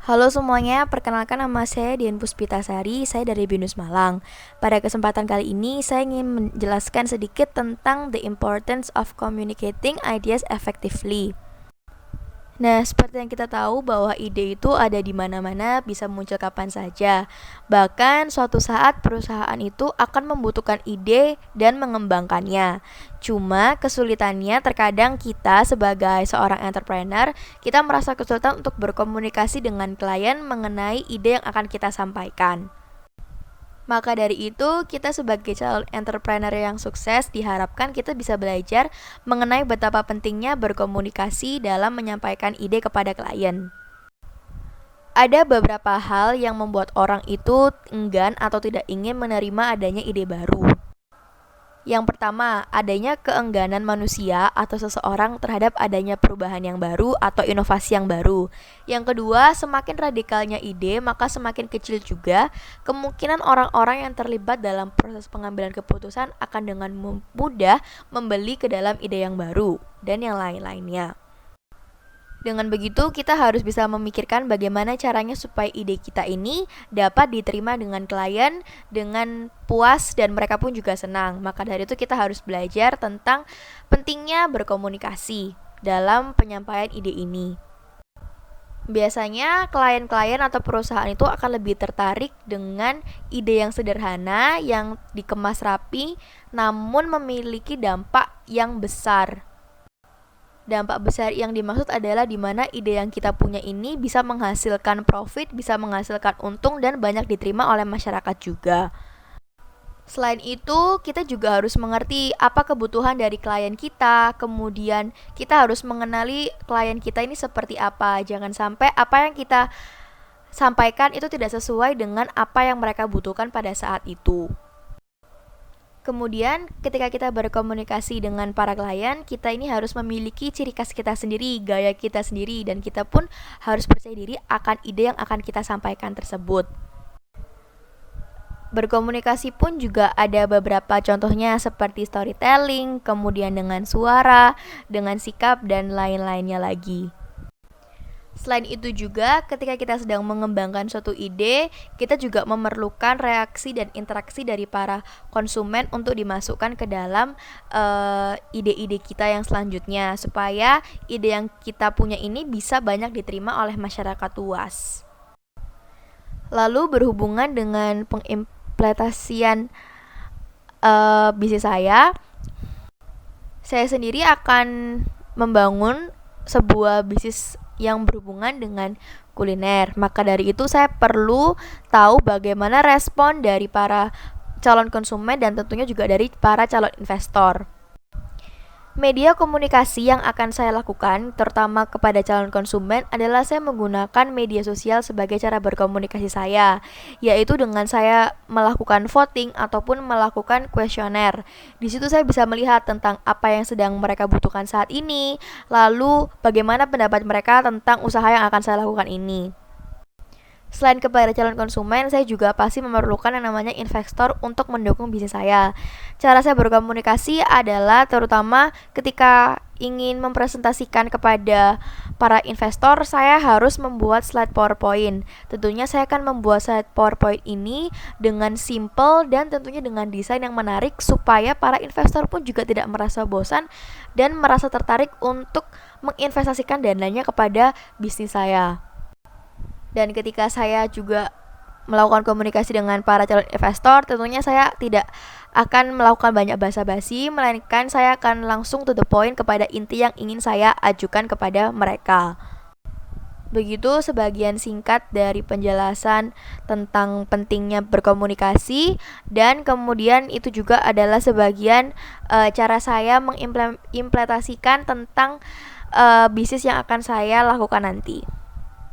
Halo semuanya, perkenalkan nama saya Dian Puspitasari, saya dari BINUS Malang. Pada kesempatan kali ini, saya ingin menjelaskan sedikit tentang the importance of communicating ideas effectively. Nah, seperti yang kita tahu bahwa ide itu ada di mana-mana, bisa muncul kapan saja. Bahkan suatu saat perusahaan itu akan membutuhkan ide dan mengembangkannya. Cuma kesulitannya terkadang kita sebagai seorang entrepreneur, kita merasa kesulitan untuk berkomunikasi dengan klien mengenai ide yang akan kita sampaikan. Maka dari itu, kita sebagai calon entrepreneur yang sukses diharapkan kita bisa belajar mengenai betapa pentingnya berkomunikasi dalam menyampaikan ide kepada klien. Ada beberapa hal yang membuat orang itu enggan atau tidak ingin menerima adanya ide baru. Yang pertama, adanya keengganan manusia atau seseorang terhadap adanya perubahan yang baru atau inovasi yang baru. Yang kedua, semakin radikalnya ide, maka semakin kecil juga kemungkinan orang-orang yang terlibat dalam proses pengambilan keputusan akan dengan mudah membeli ke dalam ide yang baru dan yang lain-lainnya. Dengan begitu, kita harus bisa memikirkan bagaimana caranya supaya ide kita ini dapat diterima dengan klien dengan puas dan mereka pun juga senang. Maka dari itu kita harus belajar tentang pentingnya berkomunikasi dalam penyampaian ide ini. Biasanya klien-klien atau perusahaan itu akan lebih tertarik dengan ide yang sederhana, yang dikemas rapi, namun memiliki dampak yang besar. Dampak besar yang dimaksud adalah di mana ide yang kita punya ini bisa menghasilkan profit, bisa menghasilkan untung dan banyak diterima oleh masyarakat juga. Selain itu, kita juga harus mengerti apa kebutuhan dari klien kita, kemudian kita harus mengenali klien kita ini seperti apa. Jangan sampai apa yang kita sampaikan itu tidak sesuai dengan apa yang mereka butuhkan pada saat itu. Kemudian ketika kita berkomunikasi dengan para klien, kita ini harus memiliki ciri khas kita sendiri, gaya kita sendiri, dan kita pun harus percaya diri akan ide yang akan kita sampaikan tersebut. Berkomunikasi pun juga ada beberapa contohnya seperti storytelling, kemudian dengan suara, dengan sikap, dan lain-lainnya lagi. Selain itu juga, ketika kita sedang mengembangkan suatu ide, kita juga memerlukan reaksi dan interaksi dari para konsumen untuk dimasukkan ke dalam ide-ide kita yang selanjutnya, supaya ide yang kita punya ini bisa banyak diterima oleh masyarakat luas. Lalu berhubungan dengan pengimplementasian bisnis saya sendiri akan membangun sebuah bisnis yang berhubungan dengan kuliner. Maka dari itu saya perlu tahu bagaimana respon dari para calon konsumen dan tentunya juga dari para calon investor. Media komunikasi yang akan saya lakukan, terutama kepada calon konsumen, adalah saya menggunakan media sosial sebagai cara berkomunikasi saya, yaitu dengan saya melakukan voting ataupun melakukan kuesioner. Di situ saya bisa melihat tentang apa yang sedang mereka butuhkan saat ini, lalu bagaimana pendapat mereka tentang usaha yang akan saya lakukan ini. Selain kepada calon konsumen, saya juga pasti memerlukan yang namanya investor untuk mendukung bisnis saya. Cara saya berkomunikasi adalah terutama ketika ingin mempresentasikan kepada para investor, saya harus membuat slide PowerPoint. Tentunya saya akan membuat slide PowerPoint ini dengan simple dan tentunya dengan desain yang menarik supaya para investor pun juga tidak merasa bosan dan merasa tertarik untuk menginvestasikan dananya kepada bisnis saya. Dan ketika saya juga melakukan komunikasi dengan para calon investor, tentunya saya tidak akan melakukan banyak basa-basi, melainkan saya akan langsung to the point kepada inti yang ingin saya ajukan kepada mereka. Begitu sebagian singkat dari penjelasan tentang pentingnya berkomunikasi, dan kemudian itu juga adalah sebagian cara saya mengimplementasikan tentang bisnis yang akan saya lakukan nanti.